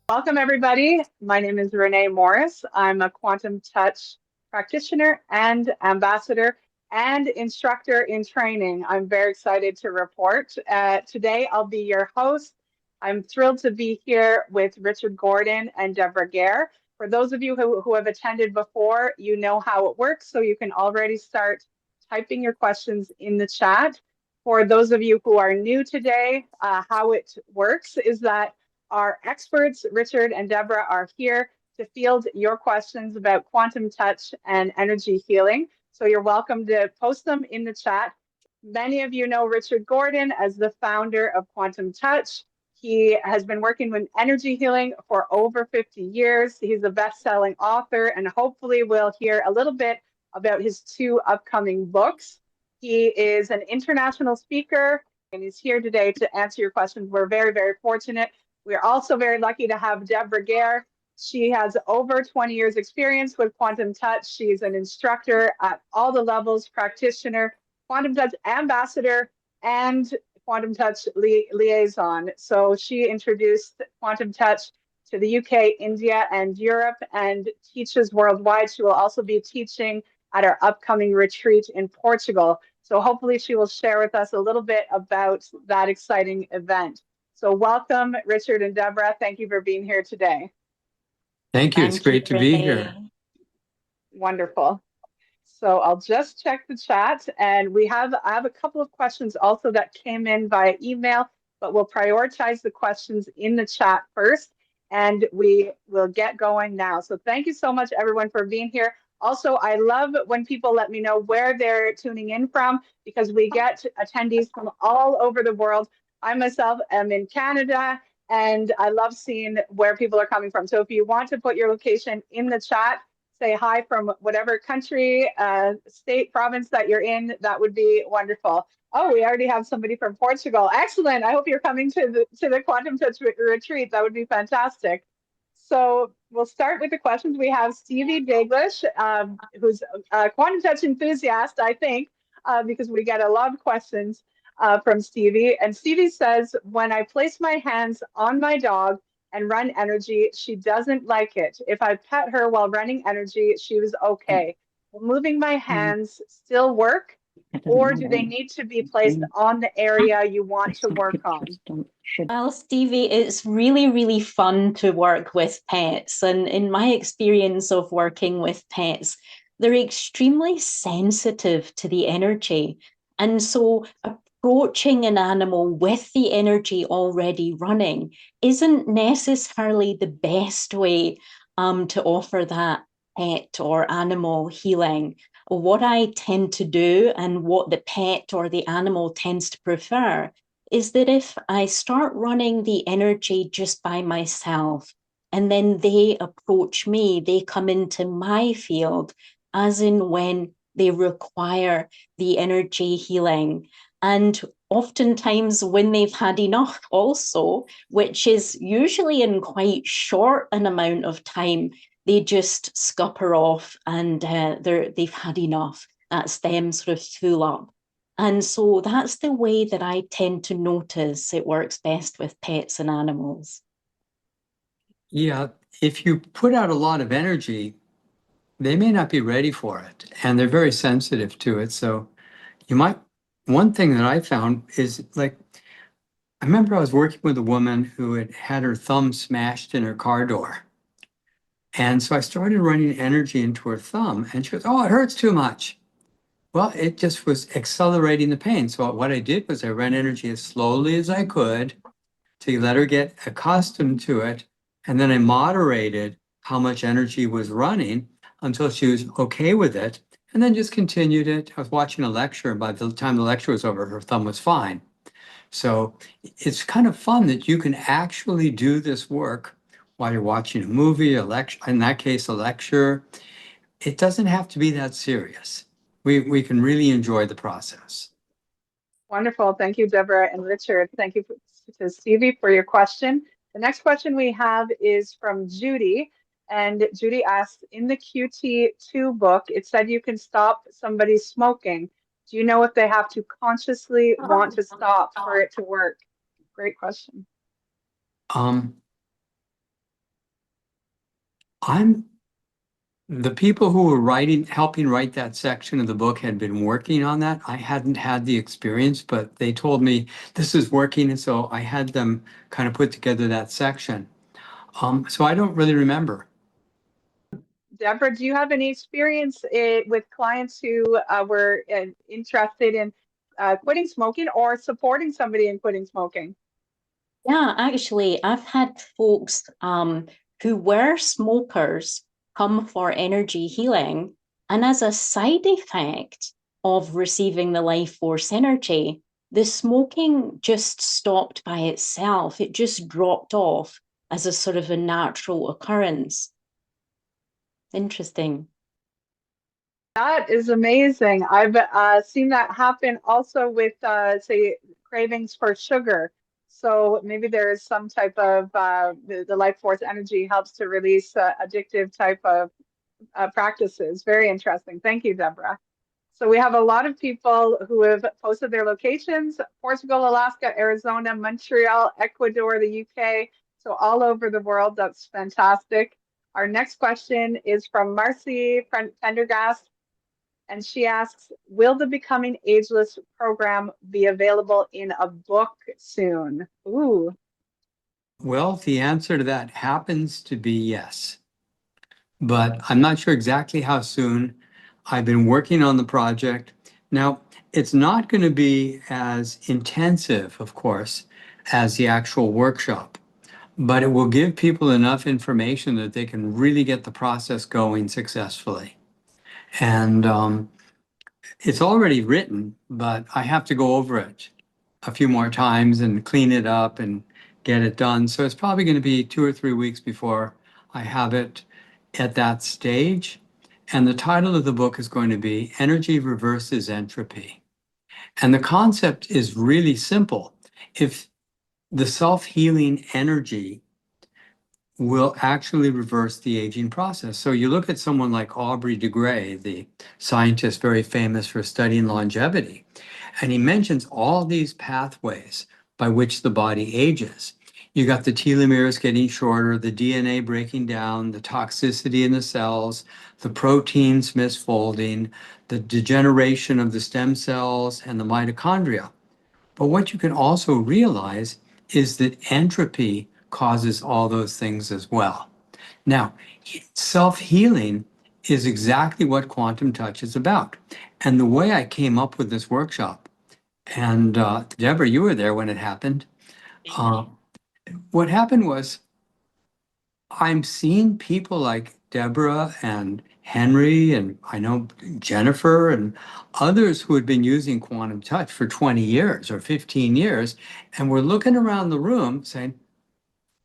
Welcome, everybody. My name is Renée Morris. I'm a quantum touch practitioner and ambassador and instructor in training. I'm very excited to report. Today, I'll be your host. I'm thrilled to be here with Richard Gordon and Deborah Gair. For those of you who have attended before, you know how it works, so you can already start typing your questions in the chat. For those of you who are new today, how it works is that our experts, Richard and Deborah, are here to field your questions about quantum touch and energy healing. So you're welcome to post them in the chat. Many of you know Richard Gordon as the founder of Quantum Touch. He has been working with energy healing for over 50 years. He's a best-selling author, and hopefully we'll hear a little bit about his two upcoming books. He is an international speaker, and he's here today to answer your questions. We're very, very fortunate. We're also very lucky to have Deborah Gair. She has over 20 years experience with Quantum Touch. She's an instructor at all the levels, practitioner, Quantum Touch ambassador, and Quantum Touch liaison. So she introduced Quantum Touch to the UK, India, and Europe, and teaches worldwide. She will also be teaching at our upcoming retreat in Portugal. So hopefully she will share with us a little bit about that exciting event. So welcome, Richard and Deborah. Thank you for being here today. Thank you. It's great to be here. Wonderful. So I'll just check the chat, and I have a couple of questions also that came in via email, but we'll prioritize the questions in the chat first, and we will get going now. So thank you so much, everyone, for being here. Also, I love when people let me know where they're tuning in from, because we get attendees from all over the world. I myself am in Canada, and I love seeing where people are coming from. So if you want to put your location in the chat, say hi from whatever country, state, province that you're in, that would be wonderful. Oh, we already have somebody from Portugal. Excellent. I hope you're coming to the Quantum Touch retreat. That would be fantastic. So we'll start with the questions. We have Stevie Daglish, who's a Quantum Touch enthusiast, I think, because we get a lot of questions from Stevie. And Stevie says, when I place my hands on my dog and run energy, she doesn't like it. If I pet her while running energy, she was okay. Will moving my hands still work? Or do they need to be placed on the area you want to work on? Well, Stevie, it's really, really fun to work with pets. And in my experience of working with pets, they're extremely sensitive to the energy. And so approaching an animal with the energy already running isn't necessarily the best way to offer that pet or animal healing. What I tend to do, and what the pet or the animal tends to prefer, is that if I start running the energy just by myself, and then they approach me, they come into my field, as in when they require the energy healing. And oftentimes when they've had enough also, which is usually in quite short an amount of time, they just scupper off and they've had enough. That's them sort of full up. And so that's the way that I tend to notice it works best with pets and animals. Yeah, if you put out a lot of energy, they may not be ready for it, and they're very sensitive to it. So one thing that I found is, like, I remember I was working with a woman who had had her thumb smashed in her car door. And so I started running energy into her thumb, and she goes, "Oh, it hurts too much." Well, it just was accelerating the pain. So what I did was I ran energy as slowly as I could to let her get accustomed to it. And then I moderated how much energy was running until she was okay with it. And then just continued it. I was watching a lecture, and by the time the lecture was over, her thumb was fine. So it's kind of fun that you can actually do this work while you're watching a movie, a lecture, in that case, a lecture. It doesn't have to be that serious. We can really enjoy the process. Wonderful. Thank you, Deborah and Richard. Thank you to Stevie for your question. The next question we have is from Judy. And Judy asked, in the QT2 book, it said you can stop somebody smoking. Do you know if they have to consciously want to stop for it to work? Great question. The people who were helping write that section of the book had been working on that. I hadn't had the experience, but they told me this is working, and so I had them kind of put together that section. So I don't really remember. Deborah, do you have any experience with clients who were interested in quitting smoking or supporting somebody in quitting smoking? Yeah, actually, I've had folks who were smokers come for energy healing, and as a side effect of receiving the life force energy, the smoking just stopped by itself. It just dropped off as a sort of a natural occurrence. Interesting. That is amazing. I've seen that happen also with, say, cravings for sugar. So maybe there is some type of the life force energy helps to release addictive type of practices. Very interesting. Thank you, Deborah. So we have a lot of people who have posted their locations: Portugal, Alaska, Arizona, Montreal, Ecuador, the UK. So all over the world. That's fantastic. Our next question is from Marcy Pendergast. And she asks, will the Becoming Ageless program be available in a book soon? Ooh. Well, the answer to that happens to be yes, but I'm not sure exactly how soon. I've been working on the project. Now, it's not going to be as intensive, of course, as the actual workshop, but it will give people enough information that they can really get the process going successfully. And it's already written, but I have to go over it a few more times and clean it up and get it done. So it's probably going to be 2 or 3 weeks before I have it at that stage. And the title of the book is going to be Energy Reverses Entropy. And the concept is really simple. If the self-healing energy will actually reverse the aging process. So you look at someone like Aubrey de Grey, the scientist very famous for studying longevity, and he mentions all these pathways by which the body ages. You got the telomeres getting shorter, the DNA breaking down, the toxicity in the cells, the proteins misfolding, the degeneration of the stem cells and the mitochondria. But what you can also realize is that entropy causes all those things as well. Now, self-healing is exactly what quantum touch is about. And the way I came up with this workshop, and Deborah, you were there when it happened. What happened was I'm seeing people like Deborah and Henry, and I know Jennifer and others who had been using quantum touch for 20 years or 15 years. And we're looking around the room saying,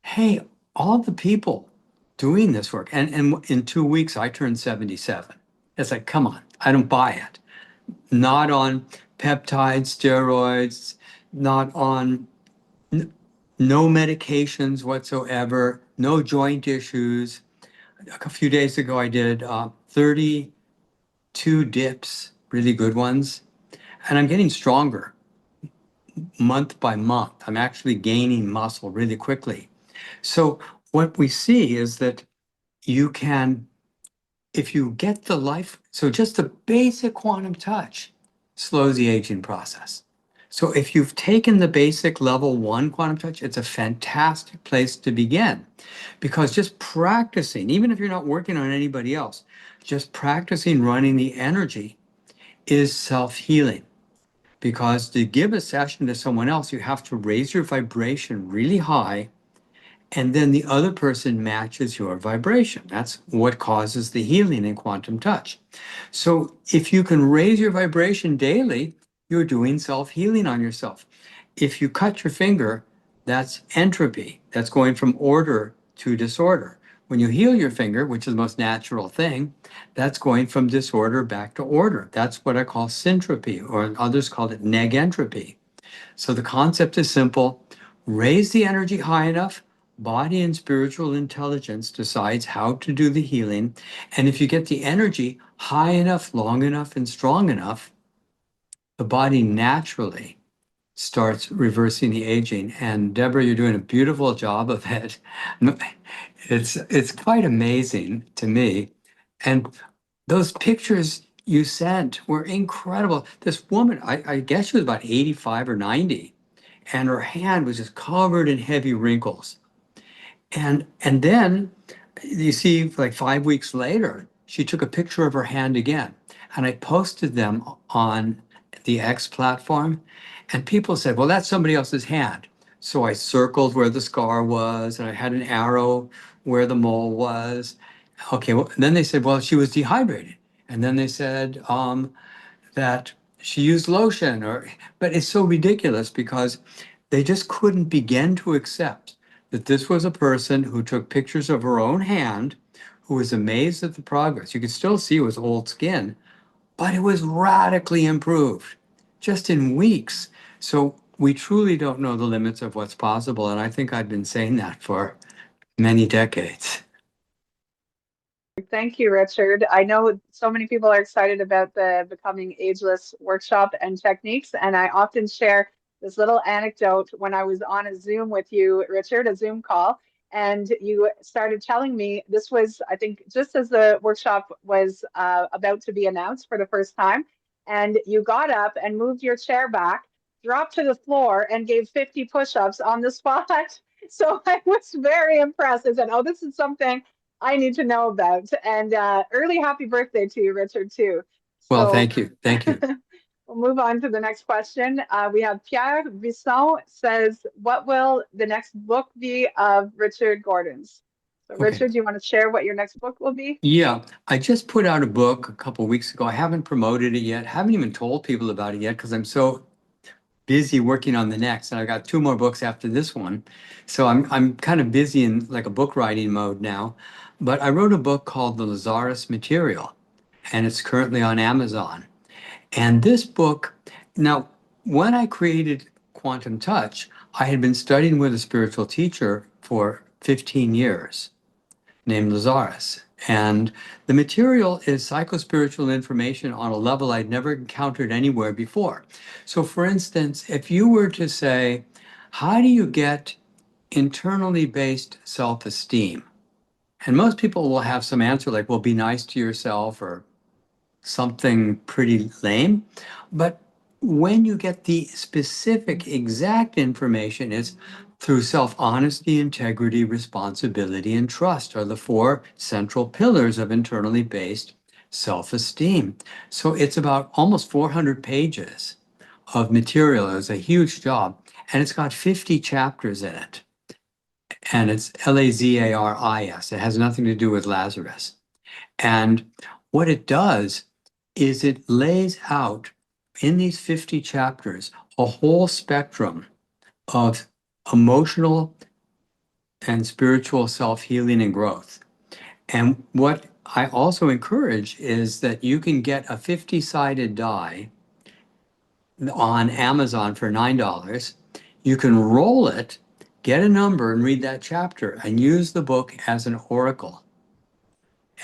hey, all the people doing this work. And in 2 weeks, I turned 77. It's like, come on, I don't buy it. Not on peptides, steroids, not on no medications whatsoever, no joint issues. A few days ago, I did 32 dips, really good ones, and I'm getting stronger month by month. I'm actually gaining muscle really quickly. So what we see is that you can, if you get the life, so just the basic quantum touch slows the aging process. So if you've taken the basic level 1 quantum touch, it's a fantastic place to begin, because just practicing, even if you're not working on anybody else, just practicing running the energy is self-healing. Because to give a session to someone else, you have to raise your vibration really high, and then the other person matches your vibration. That's what causes the healing in quantum touch. So if you can raise your vibration daily, you're doing self-healing on yourself. If you cut your finger, that's entropy. That's going from order to disorder. When you heal your finger, which is the most natural thing, that's going from disorder back to order. That's what I call syntropy, or others call it negentropy. So the concept is simple. Raise the energy high enough, body and spiritual intelligence decides how to do the healing. And if you get the energy high enough, long enough, and strong enough, the body naturally starts reversing the aging. And Deborah, you're doing a beautiful job of it. It's quite amazing to me. And those pictures you sent were incredible. This woman, I guess she was about 85 or 90, and her hand was just covered in heavy wrinkles. And then you see, like 5 weeks later, she took a picture of her hand again. And I posted them on the X platform, and people said, well, that's somebody else's hand. So I circled where the scar was, and I had an arrow where the mole was. Okay, well, then they said, well, she was dehydrated. And then they said that she used lotion, but it's so ridiculous because they just couldn't begin to accept that this was a person who took pictures of her own hand, who was amazed at the progress. You could still see it was old skin, but it was radically improved just in weeks. So we truly don't know the limits of what's possible. And I think I've been saying that for many decades. Thank you, Richard. I know so many people are excited about the Becoming Ageless workshop and techniques, and I often share this little anecdote when I was on a Zoom with you, Richard, a Zoom call, and you started telling me this was, I think, just as the workshop was about to be announced for the first time, and you got up and moved your chair back, dropped to the floor, and gave 50 push-ups on the spot. So I was very impressed. I said, oh, this is something I need to know about. And early happy birthday to you, Richard, too. Well, So thank you. Thank you. we'll move on to the next question. We have Pierre Bisson says, what will the next book be of Richard Gordon's? So Okay. Richard, do you want to share what your next book will be? Yeah, I just put out a book a couple of weeks ago. I haven't promoted it yet. Haven't even told people about it yet because I'm so busy working on the next, and I got 2 more books after this one. So I'm kind of busy in like a book writing mode now. But I wrote a book called The Lazarus Material, and it's currently on Amazon. And this book, now, when I created Quantum Touch, I had been studying with a spiritual teacher for 15 years named Lazarus. And the material is psychospiritual information on a level I'd never encountered anywhere before. So, for instance, if you were to say, how do you get internally based self esteem? And most people will have some answer like, well, be nice to yourself or something pretty lame. But when you get the specific, exact information, is through self-honesty, integrity, responsibility, and trust are the 4 central pillars of internally based self-esteem. So it's about almost 400 pages of material. It was a huge job. And it's got 50 chapters in it. And it's Lazaris. It has nothing to do with Lazarus. And what it does is it lays out in these 50 chapters a whole spectrum of emotional and spiritual self-healing and growth. And what I also encourage is that you can get a 50-sided die on Amazon for $9. You can roll it, get a number, and read that chapter and use the book as an oracle.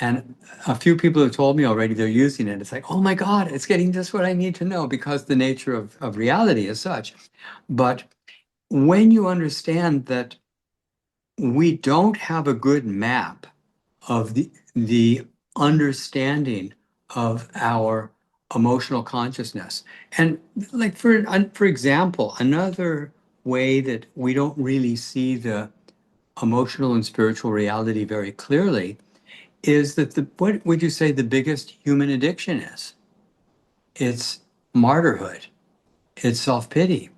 And a few people have told me already they're using it. It's like, oh my God, it's getting just what I need to know because the nature of reality is such. But when you understand that we don't have a good map of the understanding of our emotional consciousness. And like for example, another way that we don't really see the emotional and spiritual reality very clearly is that what would you say the biggest human addiction is? It's martyrhood. It's self-pity.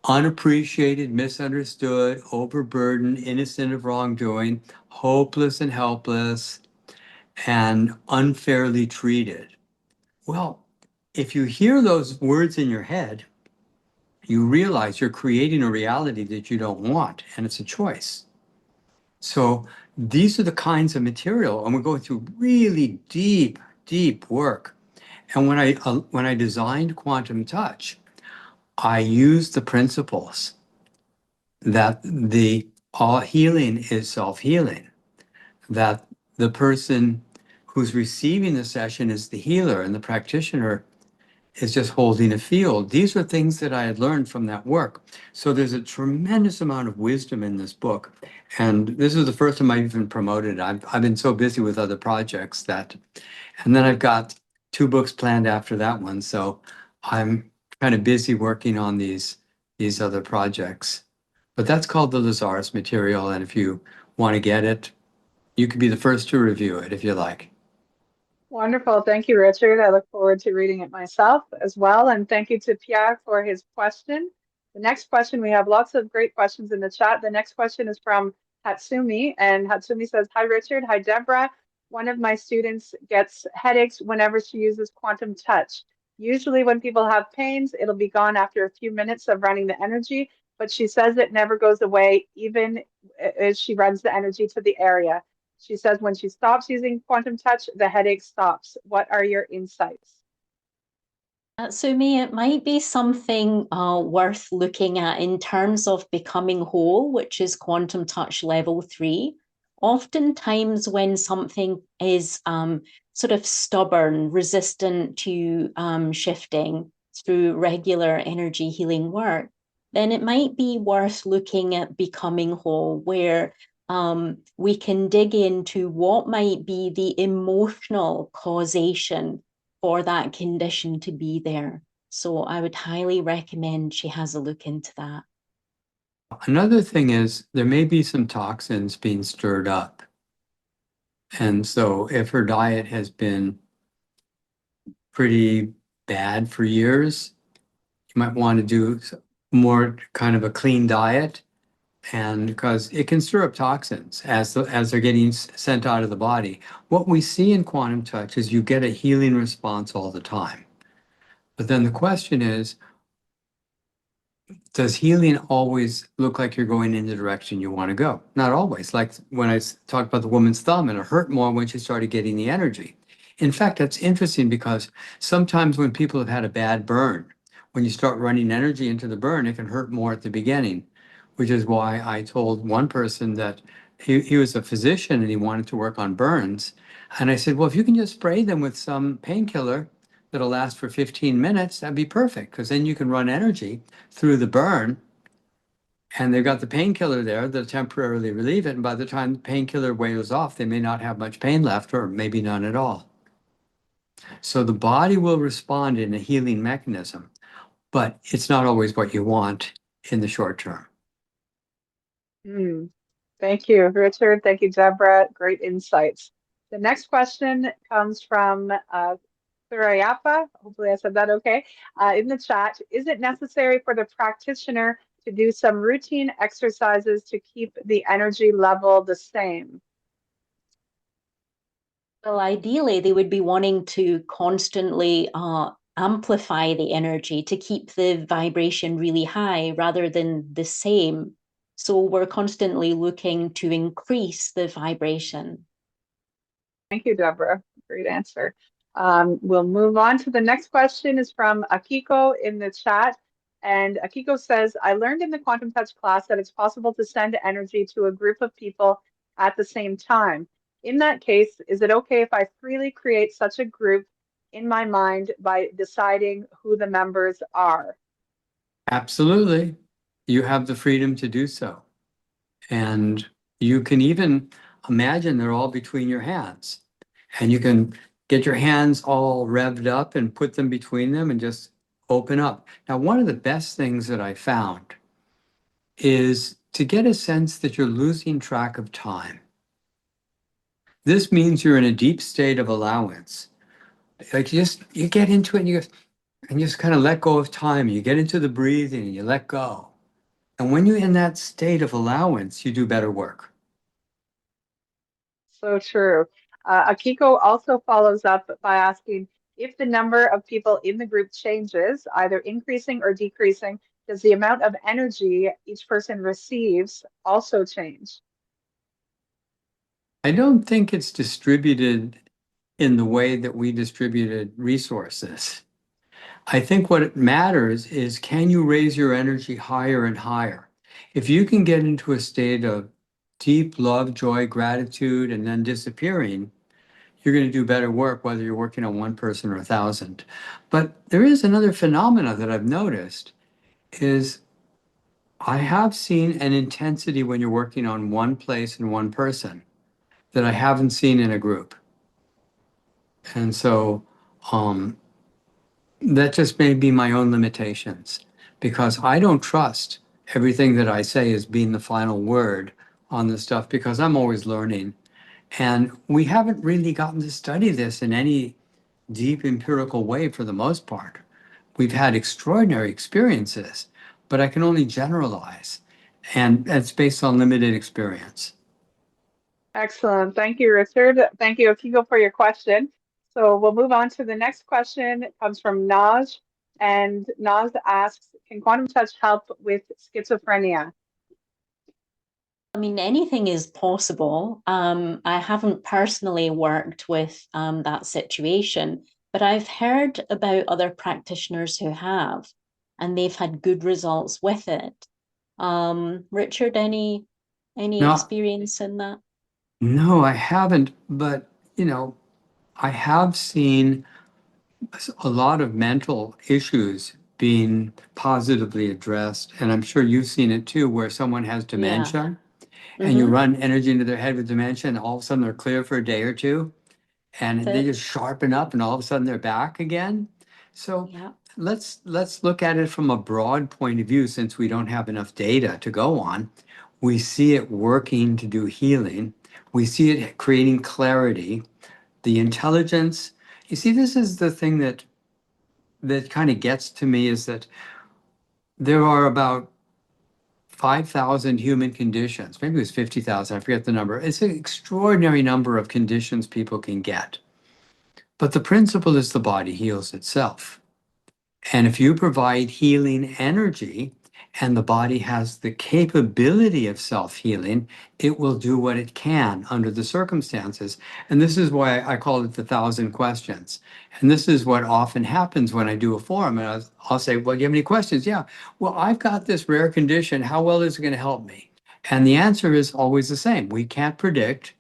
Unappreciated, misunderstood, overburdened, innocent of wrongdoing, hopeless and helpless, and unfairly treated. Well, if you hear those words in your head, you realize you're creating a reality that you don't want, and it's a choice. So these are the kinds of material, and we're going through really deep, deep work. And when I designed Quantum Touch, I used the principles that all healing is self-healing, that the person who's receiving the session is the healer, and the practitioner is just holding a field. These are things that I had learned from that work. So there's a tremendous amount of wisdom in this book. And this is the first time I've even promoted it. I've been so busy with other projects that, and then I've got 2 books planned after that one. So I'm kind of busy working on these other projects. But that's called the Lazarus Material. And if you want to get it, you could be the first to review it if you like. Wonderful. Thank you, Richard. I look forward to reading it myself as well. And thank you to Pierre for his question. The next question, we have lots of great questions in the chat. The next question is from Hatsumi. And Hatsumi says, hi, Richard. Hi, Deborah. One of my students gets headaches whenever she uses quantum touch. Usually when people have pains, it'll be gone after a few minutes of running the energy, but she says it never goes away, even as she runs the energy to the area. She says when she stops using quantum touch, the headache stops. What are your insights? Sumi, it might be something worth looking at in terms of becoming whole, which is quantum touch level 3. Oftentimes when something is sort of stubborn, resistant to shifting through regular energy healing work, then it might be worth looking at becoming whole, where we can dig into what might be the emotional causation for that condition to be there. So I would highly recommend she has a look into that. Another thing is there may be some toxins being stirred up. And so if her diet has been pretty bad for years, you might want to do more kind of a clean diet. And because it can stir up toxins as they're getting sent out of the body. What we see in quantum touch is you get a healing response all the time. But then the question is, does healing always look like you're going in the direction you want to go? Not always. Like when I talked about the woman's thumb, and it hurt more when she started getting the energy. In fact, that's interesting because sometimes when people have had a bad burn, when you start running energy into the burn, it can hurt more at the beginning, which is why I told one person that he was a physician and he wanted to work on burns. And I said, well, if you can just spray them with some painkiller that'll last for 15 minutes, that'd be perfect, because then you can run energy through the burn, and they've got the painkiller there that'll temporarily relieve it. And by the time the painkiller wears off, they may not have much pain left, or maybe none at all. So the body will respond in a healing mechanism, but it's not always what you want in the short term. Thank you, Richard. Thank you, Deborah. Great insights. The next question comes from Surayapa. Hopefully I said that okay. In the chat, is it necessary for the practitioner to do some routine exercises to keep the energy level the same? Well, ideally, they would be wanting to constantly amplify the energy to keep the vibration really high rather than the same. So we're constantly looking to increase the vibration. Thank you, Deborah. Great answer. We'll move on to the next question is from Akiko in the chat. And Akiko says, I learned in the quantum touch class that it's possible to send energy to a group of people at the same time. In that case, is it okay if I freely create such a group in my mind by deciding who the members are? Absolutely. You have the freedom to do so. And you can even imagine they're all between your hands. And you can get your hands all revved up and put them between them and just open up. Now, one of the best things that I found is to get a sense that you're losing track of time. This means you're in a deep state of allowance. Like you get into it and you just kind of let go of time. You get into the breathing and you let go. And when you're in that state of allowance, you do better work. So true. Akiko also follows up by asking, if the number of people in the group changes, either increasing or decreasing, does the amount of energy each person receives also change? I don't think it's distributed in the way that we distributed resources. I think what matters is, can you raise your energy higher and higher? If you can get into a state of deep love, joy, gratitude, and then disappearing, you're going to do better work, whether you're working on one person or 1,000. But there is another phenomena that I've noticed is I have seen an intensity when you're working on one place and one person that I haven't seen in a group. And so that just may be my own limitations because I don't trust everything that I say as being the final word on this stuff because I'm always learning. And we haven't really gotten to study this in any deep empirical way for the most part. We've had extraordinary experiences, but I can only generalize. And it's based on limited experience. Excellent. Thank you, Richard. Thank you, Akiko, for your question. So we'll move on to the next question. It comes from Naj. And Naz asks, can quantum touch help with schizophrenia? I mean, anything is possible. I haven't personally worked with that situation, but I've heard about other practitioners who have, and they've had good results with it. Richard, any No, experience in that? no, I haven't. But, I have seen a lot of mental issues being positively addressed. And I'm sure you've seen it too, where someone has Yeah. dementia and you run energy into their head with dementia, and all of a sudden they're clear for a day or two, and they just sharpen up, and all of a sudden they're back again. So Yeah. let's look at it from a broad point of view, since we don't have enough data to go on. We see it working to do healing. We see it creating clarity, the intelligence. You see, this is the thing that kind of gets to me, is that there are about 5,000 human conditions. Maybe it was 50,000, I forget the number. It's an extraordinary number of conditions people can get. But the principle is the body heals itself. And if you provide healing energy and the body has the capability of self-healing, it will do what it can under the circumstances. And this is why I call it the 1,000 questions. And this is what often happens when I do a forum. And I'll say, well, do you have any questions? Yeah. Well, I've got this rare condition. How well is it going to help me? And the answer is always the same. We can't predict,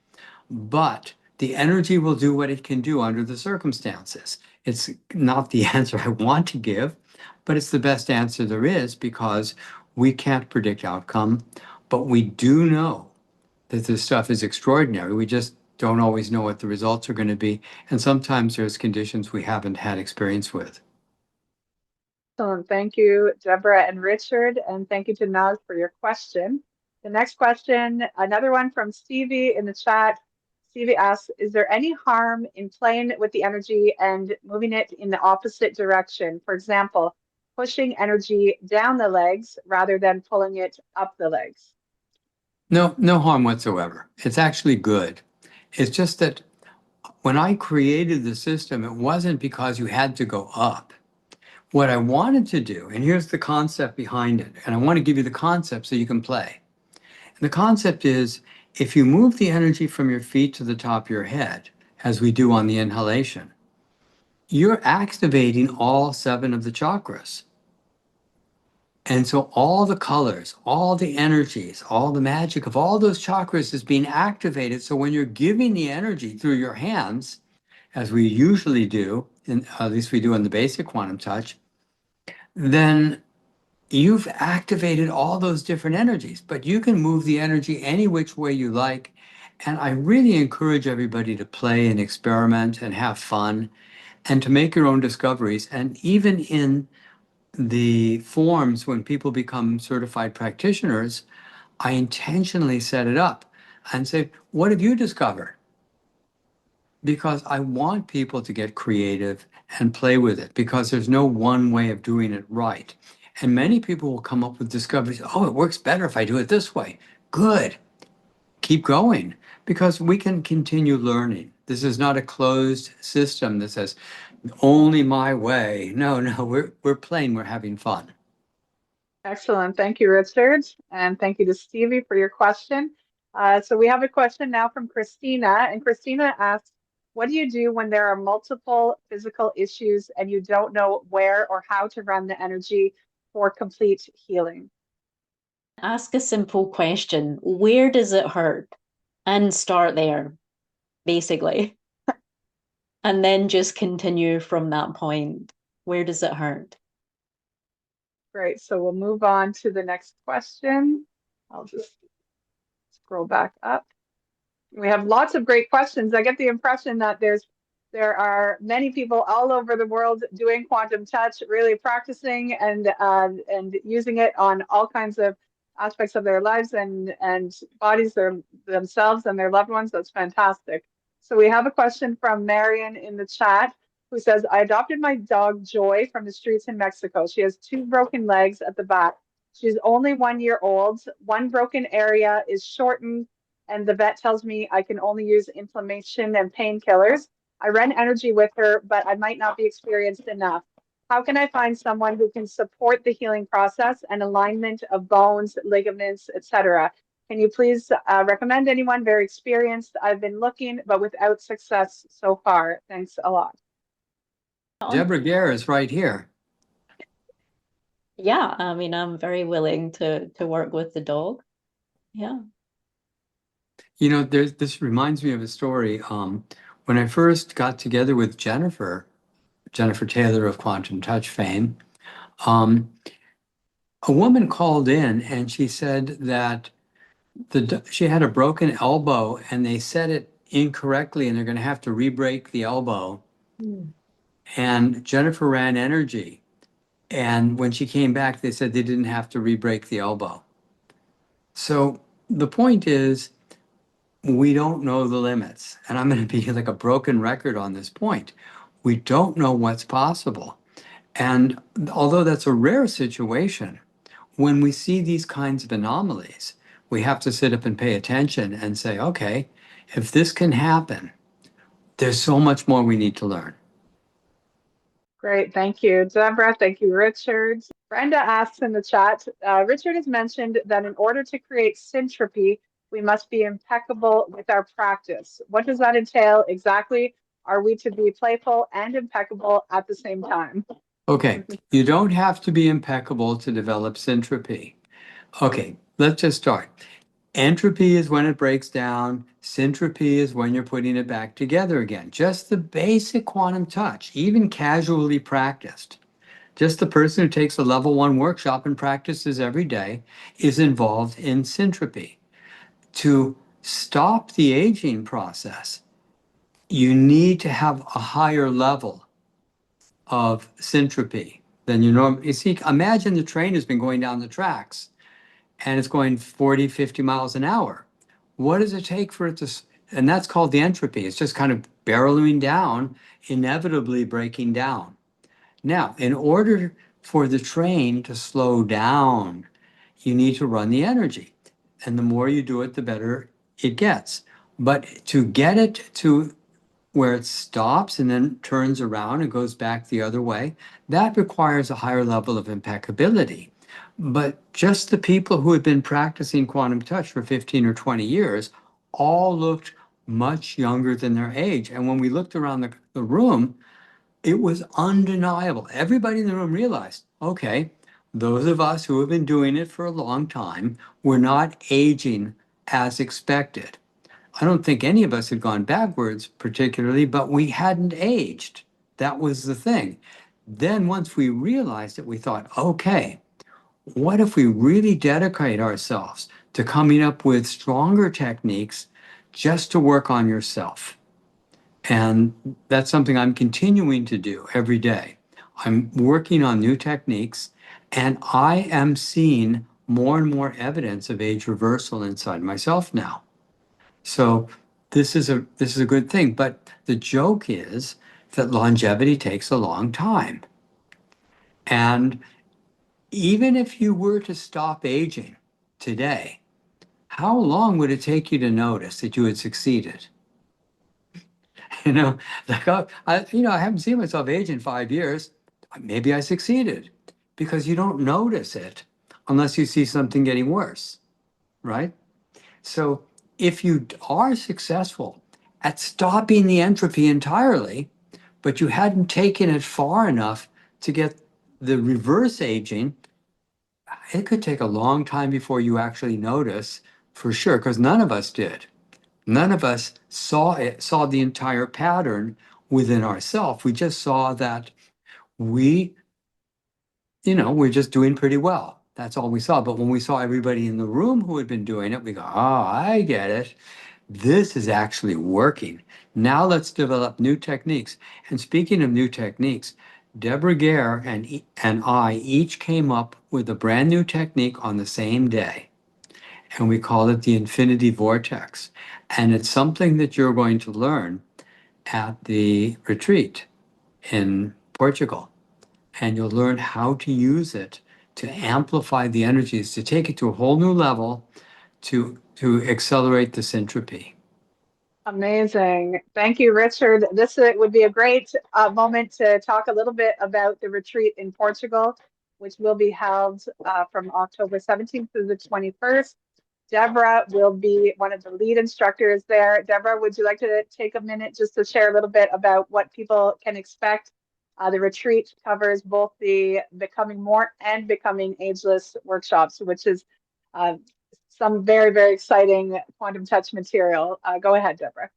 but the energy will do what it can do under the circumstances. It's not the answer I want to give, but it's the best answer there is because we can't predict outcome, but we do know that this stuff is extraordinary. We just don't always know what the results are going to be. And sometimes there's conditions we haven't had experience with. Excellent. Thank you, Deborah and Richard. And thank you to Naz for your question. The next question, another one from Stevie in the chat. Stevie asks, is there any harm in playing with the energy and moving it in the opposite direction? For example, pushing energy down the legs rather than pulling it up the legs? No, no harm whatsoever. It's actually good. It's just that when I created the system, it wasn't because you had to go up. What I wanted to do, and here's the concept behind it, and I want to give you the concept so you can play. And the concept is, if you move the energy from your feet to the top of your head, as we do on the inhalation, you're activating all 7 of the chakras. And so all the colors, all the energies, all the magic of all those chakras is being activated. So when you're giving the energy through your hands, as we usually do, at least we do in the basic quantum touch, then you've activated all those different energies, but you can move the energy any which way you like. And I really encourage everybody to play and experiment and have fun and to make your own discoveries. And even in the forms, when people become certified practitioners, I intentionally set it up and say, what have you discovered? Because I want people to get creative and play with it, because there's no one way of doing it right. And many people will come up with discoveries. Oh, it works better if I do it this way. Good. Keep going, because we can continue learning. This is not a closed system that says only my way. No, we're playing, we're having fun. Excellent. Thank you, Richard. And thank you to Stevie for your question. So we have a question now from Christina. And Christina asks, what do you do when there are multiple physical issues and you don't know where or how to run the energy for complete healing? Ask a simple question. Where does it hurt? And start there, basically. And then just continue from that point. Where does it hurt? Great. So we'll move on to the next question. I'll just scroll back up. We have lots of great questions. I get the impression that there are many people all over the world doing quantum touch, really practicing and using it on all kinds of aspects of their lives and bodies, themselves and their loved ones. That's fantastic. So we have a question from Marion in the chat who says, I adopted my dog Joy from the streets in Mexico. She has 2 broken legs at the back. She's only 1 year old. One broken area is shortened, and the vet tells me I can only use inflammation and painkillers. I ran energy with her, but I might not be experienced enough. How can I find someone who can support the healing process and alignment of bones, ligaments, etc.? Can you please recommend anyone very experienced? I've been looking, but without success so far. Thanks a lot. Deborah Gair is right here. Yeah, I mean, I'm very willing to work with the dog. Yeah. You know, this reminds me of a story. When I first got together with Jennifer Taylor of Quantum Touch fame, a woman called in and she said that she had a broken elbow and they set it incorrectly and they're going to have to re-break the elbow. And Jennifer ran energy. And when she came back, they said they didn't have to re-break the elbow. So the point is, we don't know the limits. And I'm going to be like a broken record on this point. We don't know what's possible. And although that's a rare situation, when we see these kinds of anomalies, we have to sit up and pay attention and say, okay, if this can happen, there's so much more we need to learn. Great. Thank you, Deborah. Thank you, Richard. Brenda asks in the chat, Richard has mentioned that in order to create syntropy, we must be impeccable with our practice. What does that entail exactly? Are we to be playful and impeccable at the same time? Okay, you don't have to be impeccable to develop syntropy. Okay, let's just start. Entropy is when it breaks down. Syntropy is when you're putting it back together again. Just the basic quantum touch, even casually practiced. Just the person who takes a level 1 workshop and practices every day is involved in syntropy. To stop the aging process, you need to have a higher level of syntropy than you normally. You see, imagine the train has been going down the tracks and it's going 40, 50 miles an hour. What does it take for it to, and that's called the entropy. It's just kind of barreling down, inevitably breaking down. Now, in order for the train to slow down, you need to run the energy. And the more you do it, the better it gets. But to get it to where it stops and then turns around and goes back the other way, that requires a higher level of impeccability. But just the people who had been practicing quantum touch for 15 or 20 years all looked much younger than their age. And when we looked around the room, it was undeniable. Everybody in the room realized, okay, those of us who have been doing it for a long time, we're not aging as expected. I don't think any of us had gone backwards particularly, but we hadn't aged. That was the thing. Then once we realized it, we thought, okay, what if we really dedicate ourselves to coming up with stronger techniques just to work on yourself? And that's something I'm continuing to do every day. I'm working on new techniques, and I am seeing more and more evidence of age reversal inside myself now. So this is a good thing. But the joke is that longevity takes a long time. And even if you were to stop aging today, how long would it take you to notice that you had succeeded? You know, like, I haven't seen myself age in 5 years. Maybe I succeeded, because you don't notice it unless you see something getting worse, right? So if you are successful at stopping the entropy entirely, but you hadn't taken it far enough to get the reverse aging, it could take a long time before you actually notice for sure, because none of us did. None of us saw the entire pattern within ourselves. We just saw that we're just doing pretty well. That's all we saw. But when we saw everybody in the room who had been doing it, we go, oh, I get it. This is actually working. Now let's develop new techniques. And speaking of new techniques, Deborah Gair and I each came up with a brand new technique on the same day. And we call it the infinity vortex. And it's something that you're going to learn at the retreat in Portugal. And you'll learn how to use it to amplify the energies, to take it to a whole new level, to accelerate the syntropy. Amazing. Thank you, Richard. This would be a great moment to talk a little bit about the retreat in Portugal, which will be held from October 17th to the 21st. Deborah will be one of the lead instructors there. Deborah, would you like to take a minute just to share a little bit about what people can expect? The retreat covers both the Becoming More and Becoming Ageless workshops, which is some very, very exciting quantum touch material. Go ahead, Deborah.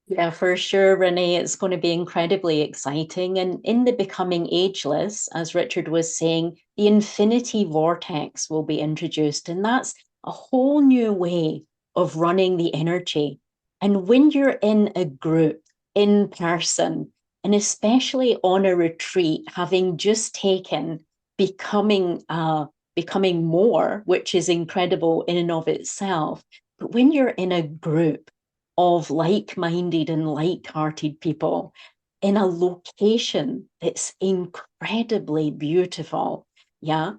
Yeah, for sure, Renee, it's going to be incredibly exciting. And in the Becoming Ageless, as Richard was saying, the infinity vortex will be introduced. And that's a whole new way of running the energy. And when you're in a group, in person, and especially on a retreat, having just taken Becoming More, which is incredible in and of itself. But when you're in a group of like-minded and like-hearted people in a location that's incredibly beautiful, yeah,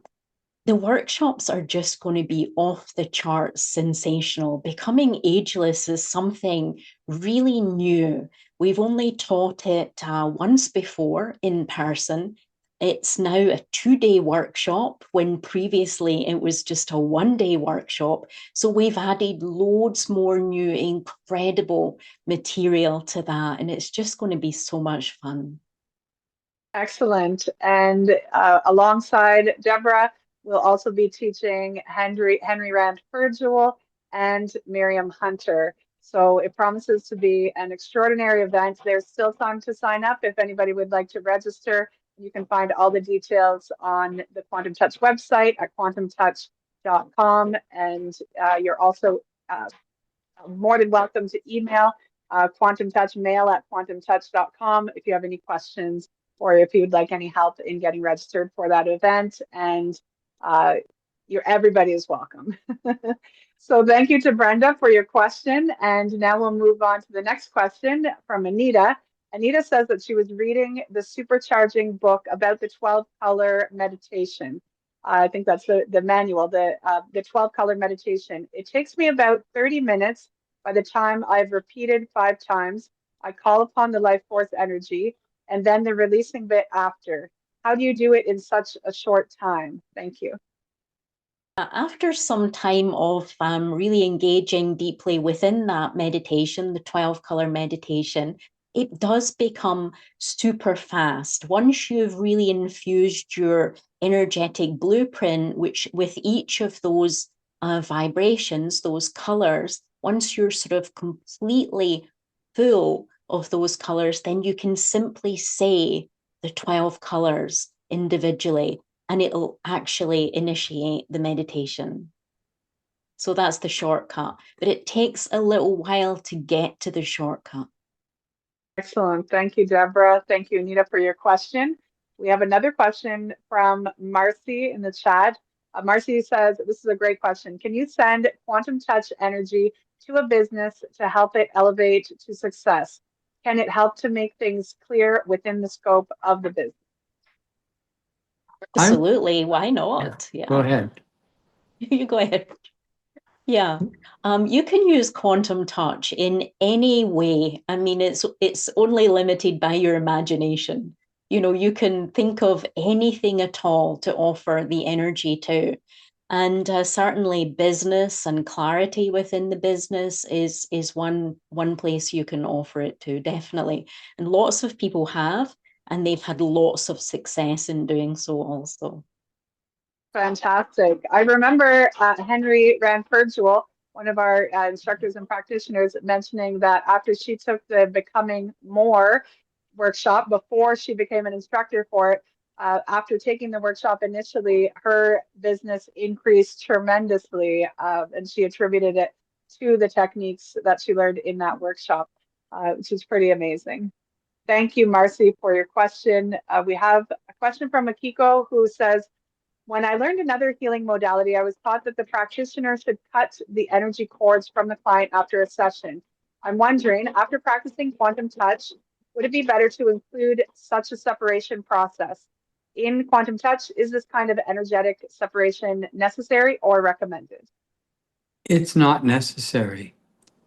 the workshops are just going to be off the charts sensational. Becoming Ageless is something really new. We've only taught it once before in person. It's now a 2-day workshop when previously it was just a 1-day workshop. So we've added loads more new incredible material to that. And it's just going to be so much fun. Excellent. And alongside Deborah, we'll also be teaching Henry Rand Purjewel and Miriam Hunter. So it promises to be an extraordinary event. There's still time to sign up if anybody would like to register. You can find all the details on the Quantum Touch website at quantumtouch.com. And you're also more than welcome to email quantumtouchmail@quantumtouch.com if you have any questions or if you would like any help in getting registered for that event. And everybody is welcome. So thank you to Brenda for your question. And now we'll move on to the next question from Anita. Anita says that she was reading the Supercharging book about the 12-color meditation. I think that's the manual, the 12-color meditation. It takes me about 30 minutes. By the time I've repeated 5 times, I call upon the life force energy and then the releasing bit after. How do you do it in such a short time? Thank you. After some time of really engaging deeply within that meditation, the 12-color meditation, it does become super fast. Once you've really infused your energetic blueprint, which with each of those vibrations, those colors, once you're sort of completely full of those colors, then you can simply say the 12 colors individually, and it'll actually initiate the meditation. So that's the shortcut, but it takes a little while to get to the shortcut. Excellent. Thank you, Deborah. Thank you, Anita, for your question. We have another question from Marcy in the chat. Marcy says, this is a great question. Can you send quantum touch energy to a business to help it elevate to success? Can it help to make things clear within the scope of the business? Absolutely. Why not? Yeah. Go ahead. You go ahead. Yeah. You can use quantum touch in any way. I mean, it's only limited by your imagination. You know, you can think of anything at all to offer the energy to. And certainly business and clarity within the business is one place you can offer it to, definitely. And lots of people have, and they've had lots of success in doing so also. Fantastic. I remember Henry Rand Purjewel, one of our instructors and practitioners, mentioning that after she took the Becoming More workshop before she became an instructor for it. After taking the workshop initially, her business increased tremendously, and she attributed it to the techniques that she learned in that workshop, which is pretty amazing. Thank you, Marcy, for your question. We have a question from Akiko who says, when I learned another healing modality, I was taught that the practitioner should cut the energy cords from the client after a session. I'm wondering, after practicing quantum touch, would it be better to include such a separation process? In quantum touch, is this kind of energetic separation necessary or recommended? It's not necessary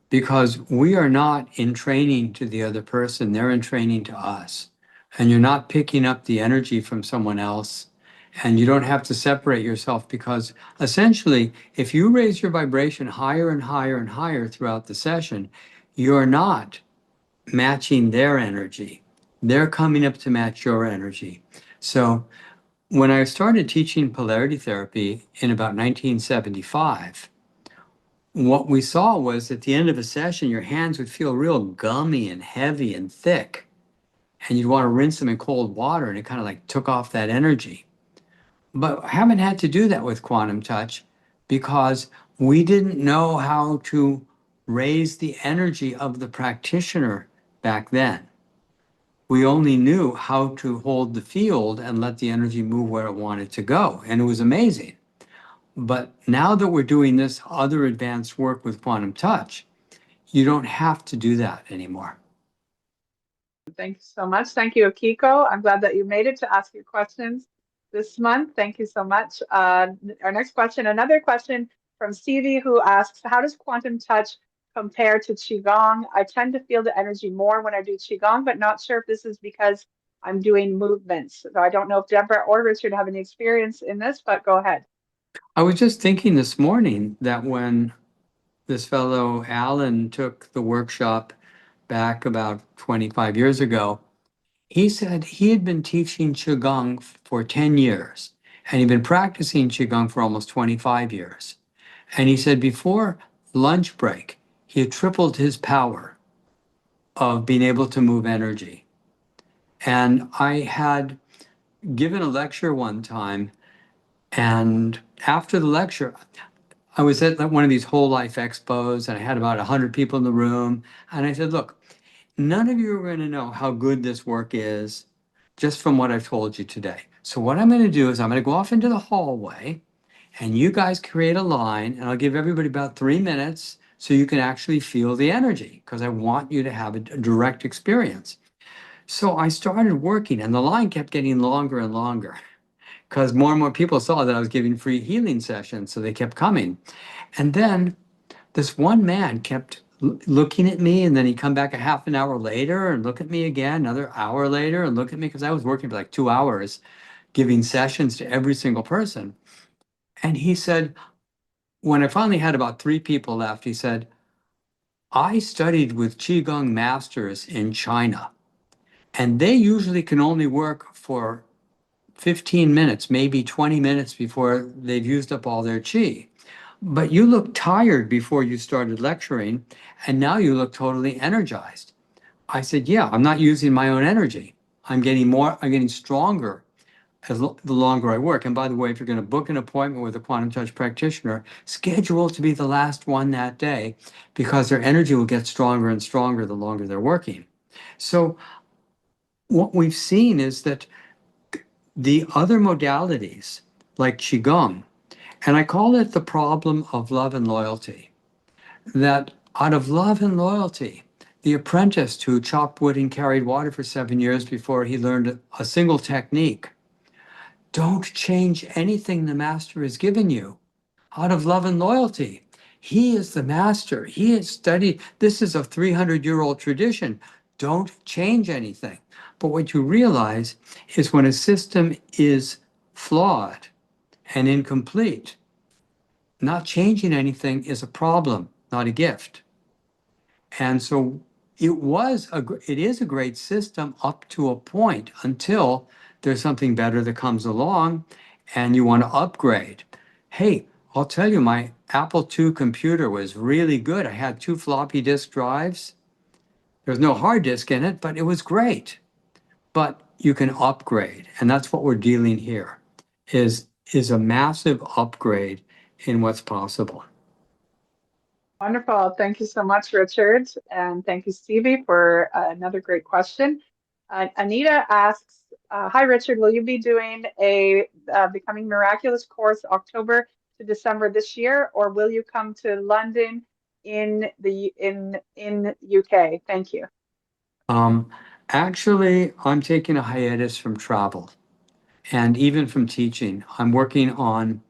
because we are not in training to the other person, they're in training to us. And you're not picking up the energy from someone else. And you don't have to separate yourself because essentially, if you raise your vibration higher and higher and higher throughout the session, you're not matching their energy. They're coming up to match your energy. So when I started teaching polarity therapy in about 1975, what we saw was at the end of a session, your hands would feel real gummy and heavy and thick. And you'd want to rinse them in cold water, and it kind of like took off that energy. But I haven't had to do that with quantum touch because we didn't know how to raise the energy of the practitioner back then. We only knew how to hold the field and let the energy move where it wanted to go. And it was amazing. But now that we're doing this other advanced work with quantum touch, you don't have to do that anymore. Thank you so much. Thank you, Akiko. I'm glad that you made it to ask your questions this month. Thank you so much. Our next question, another question from Stevie, who asks, how does quantum touch compare to Qigong? I tend to feel the energy more when I do Qigong, but not sure if this is because I'm doing movements. So I don't know if Deborah or Richard have any experience in this, but go ahead. I was just thinking this morning that when this fellow Alan took the workshop back about 25 years ago, he said he had been teaching Qigong for 10 years and he'd been practicing Qigong for almost 25 years. And he said before lunch break, he had tripled his power of being able to move energy. And I had given a lecture one time, and after the lecture, I was at one of these whole life expos and I had about 100 people in the room. And I said, look, none of you are going to know how good this work is just from what I've told you today. So what I'm going to do is I'm going to go off into the hallway and you guys create a line and I'll give everybody about 3 minutes so you can actually feel the energy because I want you to have a direct experience. So I started working and the line kept getting longer and longer because more and more people saw that I was giving free healing sessions. So they kept coming. And then this one man kept looking at me, and then he'd come back a half an hour later and look at me again, another hour later and look at me because I was working for like 2 hours giving sessions to every single person. And he said, when I finally had about 3 people left, he said, I studied with Qigong masters in China, and they usually can only work for 15 minutes, maybe 20 minutes before they've used up all their Qi. But you look tired before you started lecturing, and now you look totally energized. I said, yeah, I'm not using my own energy. I'm getting stronger the longer I work. And by the way, if you're going to book an appointment with a quantum touch practitioner, schedule to be the last one that day because their energy will get stronger and stronger the longer they're working. So what we've seen is that the other modalities like Qigong, and I call it the problem of love and loyalty, that out of love and loyalty, the apprentice who chopped wood and carried water for 7 years before he learned a single technique, don't change anything the master has given you out of love and loyalty. He is the master. He has studied. This is a 300-year-old tradition. Don't change anything. But what you realize is when a system is flawed and incomplete, not changing anything is a problem, not a gift. And so it is a great system up to a point until there's something better that comes along and you want to upgrade. Hey, I'll tell you, my Apple II computer was really good. I had 2 floppy disk drives. There's no hard disk in it, but it was great. but you can upgrade. And that's what we're dealing here, is a massive upgrade in what's possible. Wonderful. Thank you so much, Richard. And thank you, Stevie, for another great question. Anita asks, hi, Richard, will you be doing a Becoming Miraculous course October to December this year, or will you come to London in UK? Thank you. Actually, I'm taking a hiatus from travel and even from teaching. I'm working on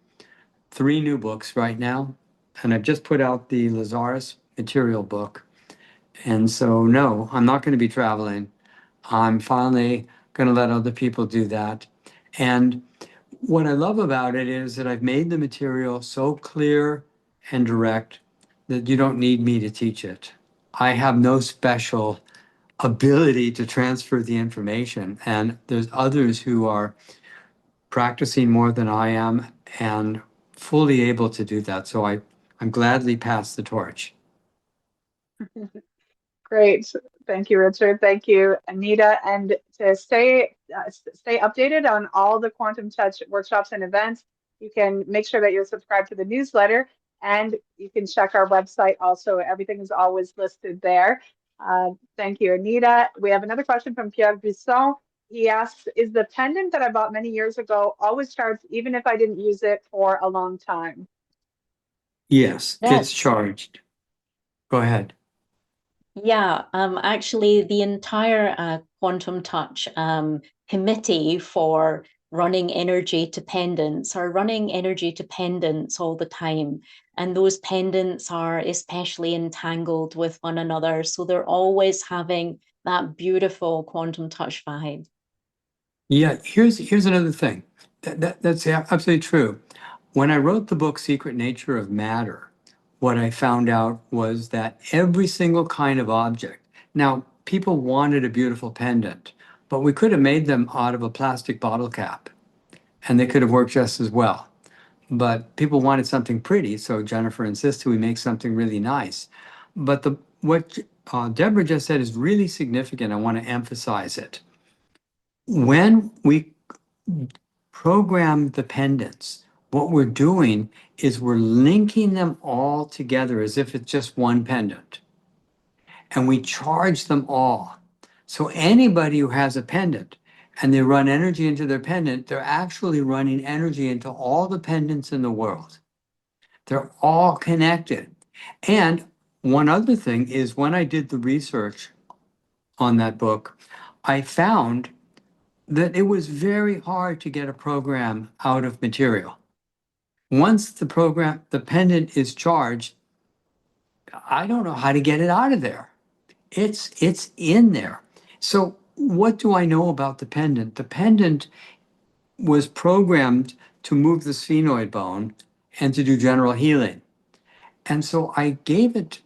3 new books right now, and I've just put out the Lazarus Material book. And so, no, I'm not going to be traveling. I'm finally going to let other people do that. And what I love about it is that I've made the material so clear and direct that you don't need me to teach it. I have no special ability to transfer the information, and there's others who are practicing more than I am and fully able to do that. So I'm gladly pass the torch. Great. Thank you, Richard. Thank you, Anita. And to stay updated on all the Quantum Touch workshops and events, you can make sure that you're subscribed to the newsletter, and you can check our website also. Everything is always listed there. Thank you, Anita. We have another question from Pierre Bisson. He asks, is the pendant that I bought many years ago always charged, even if I didn't use it for a long time? Yes, Yes. it's charged. Go ahead. Yeah, actually, the entire Quantum Touch committee for running energy to pendants are running energy to pendants all the time. And those pendants are especially entangled with one another. So they're always having that beautiful Quantum Touch vibe. Yeah, here's another thing. That's absolutely true. When I wrote the book Secret Nature of Matter, what I found out was that every single kind of object. Now, people wanted a beautiful pendant, but we could have made them out of a plastic bottle cap, and they could have worked just as well. But people wanted something pretty, so Jennifer insisted we make something really nice. But what Deborah just said is really significant. I want to emphasize it. When we program the pendants, what we're doing is we're linking them all together as if it's just one pendant. And we charge them all. So anybody who has a pendant and they run energy into their pendant, they're actually running energy into all the pendants in the world. They're all connected. And one other thing is, when I did the research on that book, I found that it was very hard to get a program out of material. Once the pendant is charged, I don't know how to get it out of there. It's in there. So what do I know about the pendant? The pendant was programmed to move the sphenoid bone and to do general healing. And so I gave it,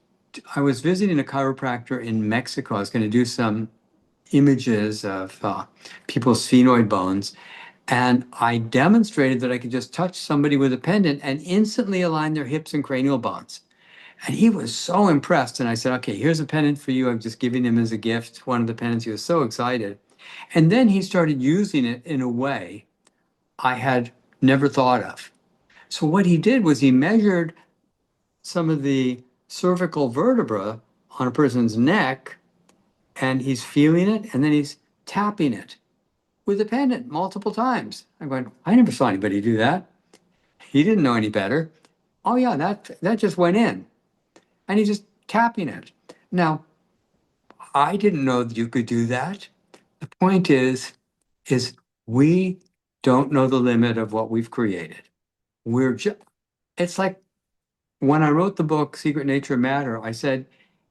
I was visiting a chiropractor in Mexico. I was going to do some images of people's sphenoid bones. And I demonstrated that I could just touch somebody with a pendant and instantly align their hips and cranial bones. And he was so impressed. And I said, okay, here's a pendant for you. I'm just giving him as a gift, one of the pendants. He was so excited. And then he started using it in a way I had never thought of. So what he did was he measured some of the cervical vertebra on a person's neck, and he's feeling it, and then he's tapping it with a pendant multiple times. I'm going, I never saw anybody do that. He didn't know any better. Oh yeah, that just went in. And he's just tapping it. Now, I didn't know that you could do that. The point is we don't know the limit of what we've created. It's like when I wrote the book, Secret Nature of Matter, I said,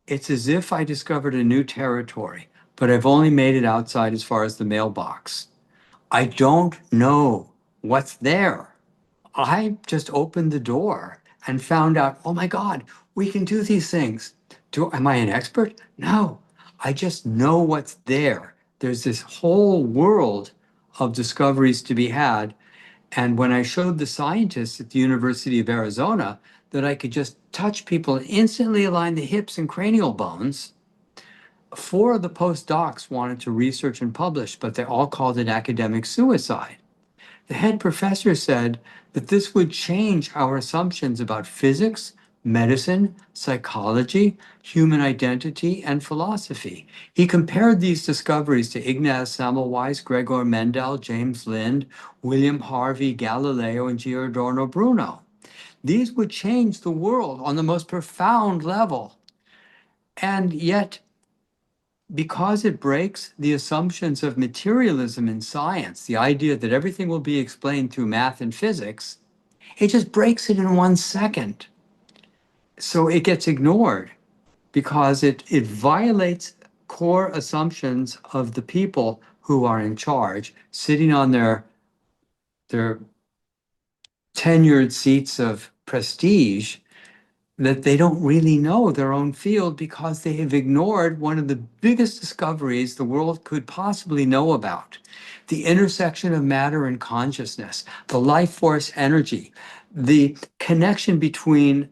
it's as if I discovered a new territory, but I've only made it outside as far as the mailbox. I don't know what's there. I just opened the door and found out, oh my God, we can do these things. Am I an expert? No, I just know what's there. There's this whole world of discoveries to be had. And when I showed the scientists at the University of Arizona that I could just touch people and instantly align the hips and cranial bones, 4 of the postdocs wanted to research and publish, but they all called it academic suicide. The head professor said that this would change our assumptions about physics, medicine, psychology, human identity, and philosophy. He compared these discoveries to Ignaz Semmelweis, Gregor Mendel, James Lind, William Harvey, Galileo, and Giordano Bruno. These would change the world on the most profound level. And yet, because it breaks the assumptions of materialism in science, the idea that everything will be explained through math and physics, it just breaks it in 1 second. So it gets ignored because it violates core assumptions of the people who are in charge, sitting on their tenured seats of prestige, that they don't really know their own field because they have ignored one of the biggest discoveries the world could possibly know about: the intersection of matter and consciousness, the life force energy, the connection between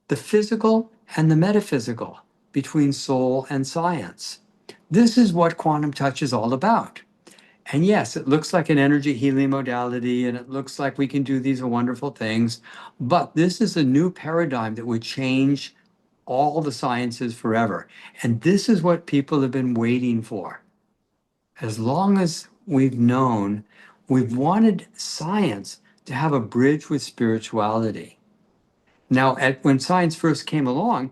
the physical and the metaphysical, between soul and science. This is what quantum touch is all about. And yes, it looks like an energy healing modality, and it looks like we can do these wonderful things, but this is a new paradigm that would change all the sciences forever. And this is what people have been waiting for. As long as we've known, we've wanted science to have a bridge with spirituality. Now, when science first came along,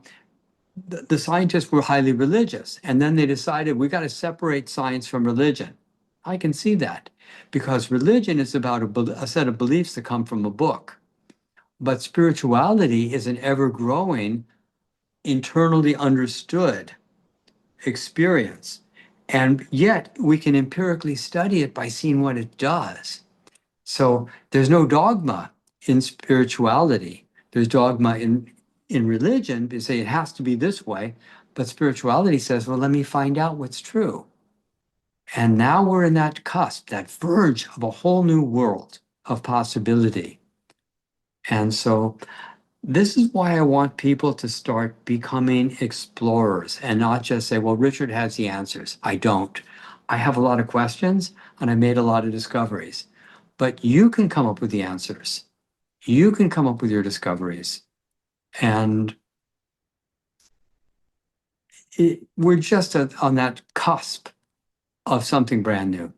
the scientists were highly religious, and then they decided we got to separate science from religion. I can see that, because religion is about a set of beliefs that come from a book, but spirituality is an ever-growing, internally understood experience, and yet we can empirically study it by seeing what it does. So there's no dogma in spirituality. There's dogma in religion. They say it has to be this way, but spirituality says, well, let me find out what's true. And now we're in that cusp, that verge of a whole new world of possibility. And so this is why I want people to start becoming explorers and not just say, well, Richard has the answers. I don't. I have a lot of questions and I made a lot of discoveries. But you can come up with the answers. You can come up with your discoveries. And we're just on that cusp of something brand new.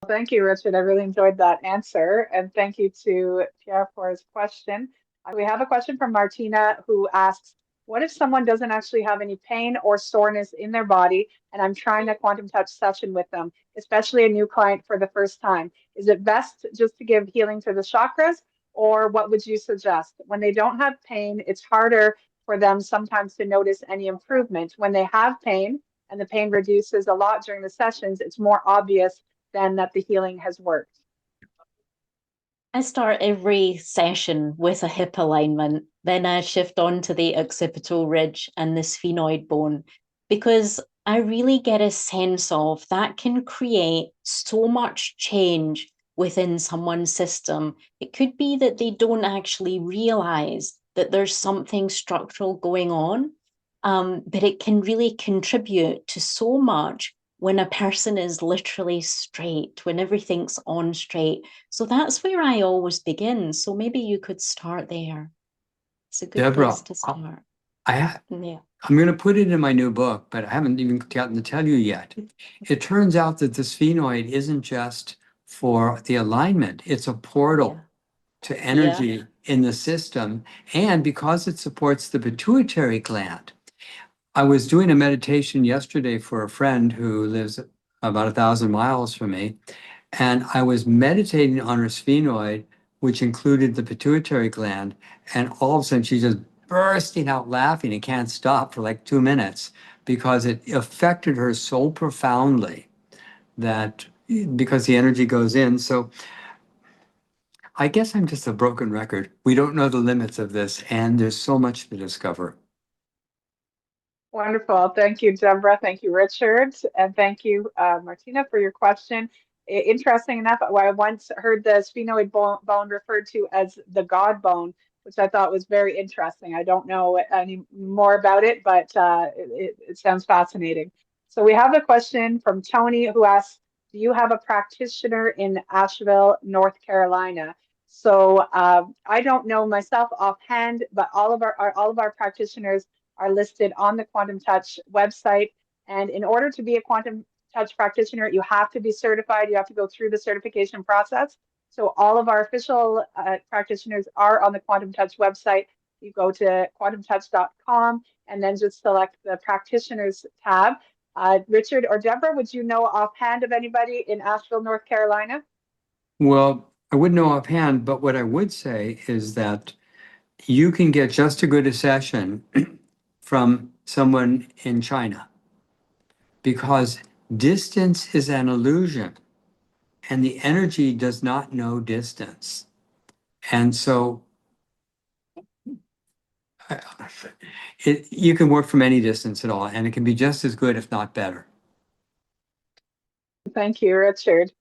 Thank you, Richard. I really enjoyed that answer. And thank you to Pierre for his question. We have a question from Martina, who asks, what if someone doesn't actually have any pain or soreness in their body, and I'm trying a quantum touch session with them, especially a new client for the first time? Is it best just to give healing to the chakras, or what would you suggest? When they don't have pain, it's harder for them sometimes to notice any improvement. When they have pain and the pain reduces a lot during the sessions, it's more obvious then that the healing has worked. I start every session with a hip alignment, then I shift on to the occipital ridge and the sphenoid bone, because I really get a sense of that can create so much change within someone's system. It could be that they don't actually realize that there's something structural going on, but it can really contribute to so much when a person is literally straight, when everything's on straight. So that's where I always begin. So maybe you could start there. It's a good Deborah, place to start. I'm Yeah. going to put it in my new book, but I haven't even gotten to tell you yet. It turns out that the sphenoid isn't just for the alignment, it's a portal to energy in the system. And because it supports the pituitary gland. I was doing a meditation yesterday for a friend who lives about 1,000 miles from me, and I was meditating on her sphenoid, which included the pituitary gland, and all of a sudden she's just bursting out laughing and can't stop for like 2 minutes because it affected her so profoundly that because the energy goes in. So I guess I'm just a broken record. We don't know the limits of this, and there's so much to discover. Wonderful. Thank you, Deborah. Thank you, Richard. And thank you, Martina, for your question. Interesting enough, I once heard the sphenoid bone referred to as the God bone, which I thought was very interesting. I don't know any more about it, but it sounds fascinating. So we have a question from Tony who asks, do you have a practitioner in Asheville, North Carolina? So I don't know myself offhand, but all of our practitioners are listed on the Quantum Touch website. And in order to be a Quantum Touch practitioner, you have to be certified. You have to go through the certification process. So all of our official practitioners are on the Quantum Touch website. You go to quantumtouch.com and then just select the practitioners tab. Richard or Deborah, would you know offhand of anybody in Asheville, North Carolina? Well, I wouldn't know offhand, but what I would say is that you can get just as good a session from someone in China, because distance is an illusion and the energy does not know distance. And so you can work from any distance at all, and it can be just as good, if not better. Thank you, Richard.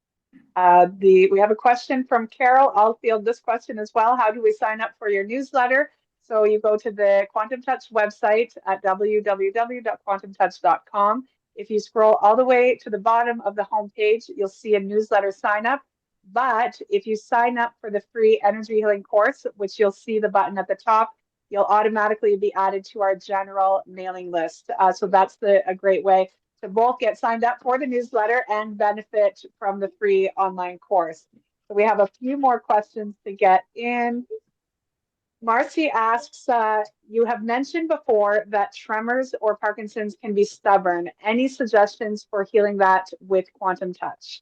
We have a question from Carol. I'll field this question as well. How do we sign up for your newsletter? So you go to the Quantum Touch website at www.quantumtouch.com. If you scroll all the way to the bottom of the homepage, you'll see a newsletter sign up. But if you sign up for the free energy healing course, which you'll see the button at the top, you'll automatically be added to our general mailing list. So that's a great way to both get signed up for the newsletter and benefit from the free online course. So we have a few more questions to get in. Marcy asks, you have mentioned before that tremors or Parkinson's can be stubborn. Any suggestions for healing that with Quantum Touch?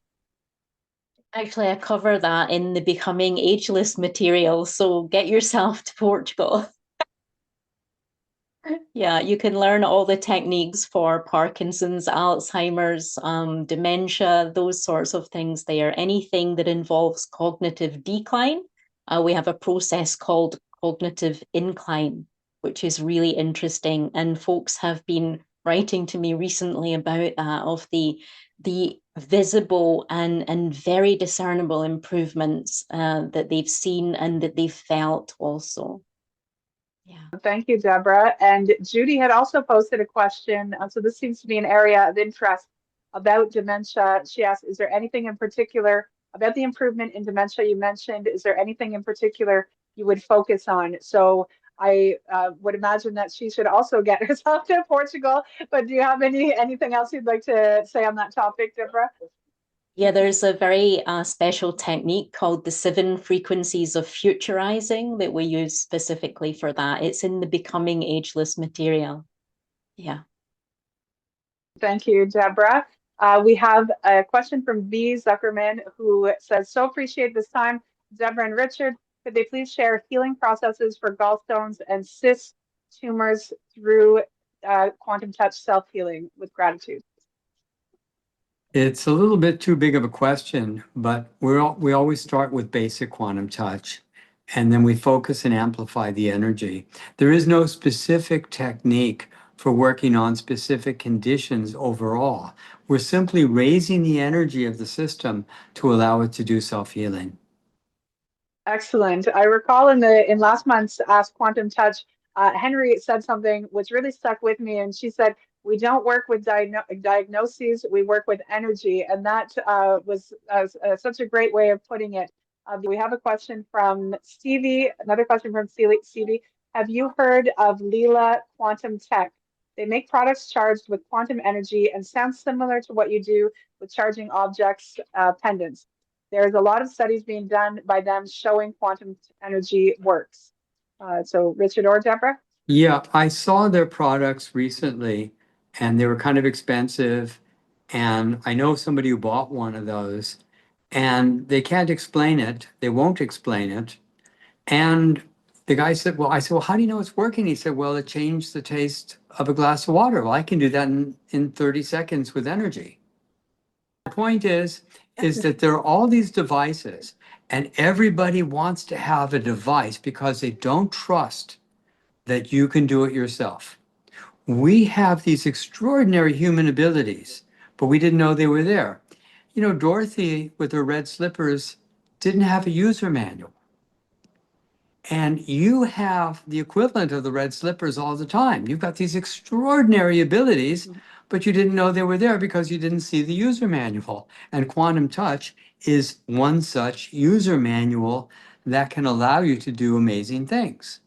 Actually, I cover that in the Becoming Ageless material, so get yourself to Portugal. Yeah, you can learn all the techniques for Parkinson's, Alzheimer's, dementia, those sorts of things there. Anything that involves cognitive decline, we have a process called cognitive incline, which is really interesting. And folks have been writing to me recently about that, of the visible and very discernible improvements that they've seen and that they've felt also. Yeah. Thank you, Deborah. And Judy had also posted a question. So this seems to be an area of interest about dementia. She asked, is there anything in particular about the improvement in dementia you mentioned? Is there anything in particular you would focus on? So I would imagine that she should also get herself to Portugal. But do you have anything else you'd like to say on that topic, Deborah? Yeah, there's a very special technique called the 7 frequencies of futurizing that we use specifically for that. It's in the Becoming Ageless material. Yeah. Thank you, Deborah. We have a question from V. Zuckerman, who says, so appreciate this time. Deborah and Richard, could they please share healing processes for gallstones and cyst tumors through Quantum Touch self-healing with gratitude? It's a little bit too big of a question, but we always start with basic quantum touch, and then we focus and amplify the energy. There is no specific technique for working on specific conditions overall. We're simply raising the energy of the system to allow it to do self-healing. Excellent. I recall in last month's Ask Quantum Touch, Henry said something which really stuck with me, and she said, we don't work with diagnoses, we work with energy. And that was such a great way of putting it. We have a question from Stevie, another question from Stevie. Have you heard of Leela Quantum Tech? They make products charged with quantum energy and sounds similar to what you do with charging objects, pendants. There's a lot of studies being done by them showing quantum energy works. So Richard or Deborah? Yeah, I saw their products recently, and they were kind of expensive. And I know somebody who bought one of those, and they can't explain it. They won't explain it. And the guy said, well, I said, well, how do you know it's working? He said, well, it changed the taste of a glass of water. Well, I can do that in 30 seconds with energy. The point is that there are all these devices, and everybody wants to have a device because they don't trust that you can do it yourself. We have these extraordinary human abilities, but we didn't know they were there. You know, Dorothy with her red slippers didn't have a user manual. And you have the equivalent of the red slippers all the time. You've got these extraordinary abilities, but you didn't know they were there because you didn't see the user manual. And Quantum Touch is one such user manual that can allow you to do amazing things.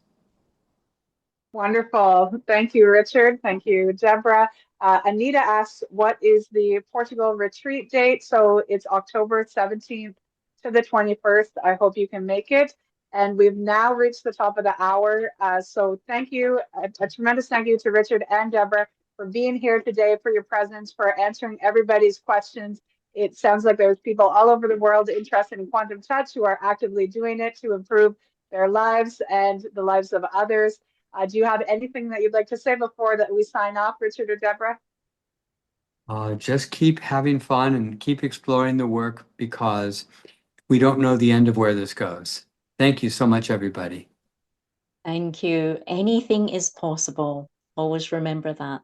Wonderful. Thank you, Richard. Thank you, Deborah. Anita asks, what is the Portugal retreat date? So it's October 17th to the 21st. I hope you can make it. And we've now reached the top of the hour. So thank you, a tremendous thank you to Richard and Deborah for being here today, for your presence, for answering everybody's questions. It sounds like there's people all over the world interested in quantum touch who are actively doing it to improve their lives and the lives of others. Do you have anything that you'd like to say before that we sign off, Richard or Deborah? Just keep having fun and keep exploring the work, because we don't know the end of where this goes. Thank you so much, everybody. Thank you. Anything is possible. Always remember that.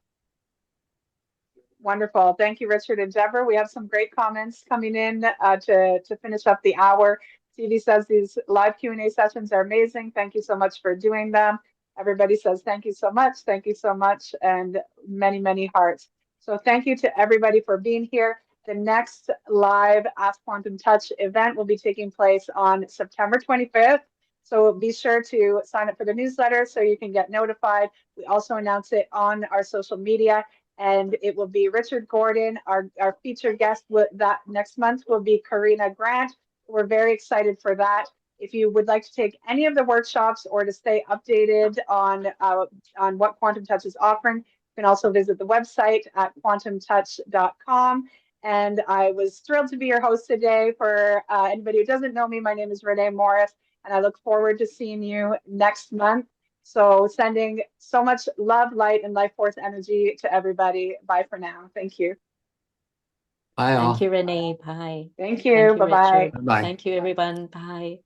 Wonderful. Thank you, Richard and Deborah. We have some great comments coming in to finish up the hour. Stevie says these live Q&A sessions are amazing. Thank you so much for doing them. Everybody says thank you so much. Thank you so much. And many, many hearts. So thank you to everybody for being here. The next live Ask Quantum Touch event will be taking place on September 25th. So be sure to sign up for the newsletter so you can get notified. We also announce it on our social media. And it will be Richard Gordon. Our featured guest that next month will be Karina Grant. We're very excited for that. If you would like to take any of the workshops or to stay updated on what Quantum Touch is offering, you can also visit the website at quantumtouch.com. And I was thrilled to be your host today. For anybody who doesn't know me, my name is Renée Morris, and I look forward to seeing you next month. So sending so much love, light, and life force energy to everybody. Bye for now. Thank you. Bye all. Thank you, Renee. Bye. Thank you. Thank you, Bye-bye. Richard. Bye. Thank you, everyone. Bye.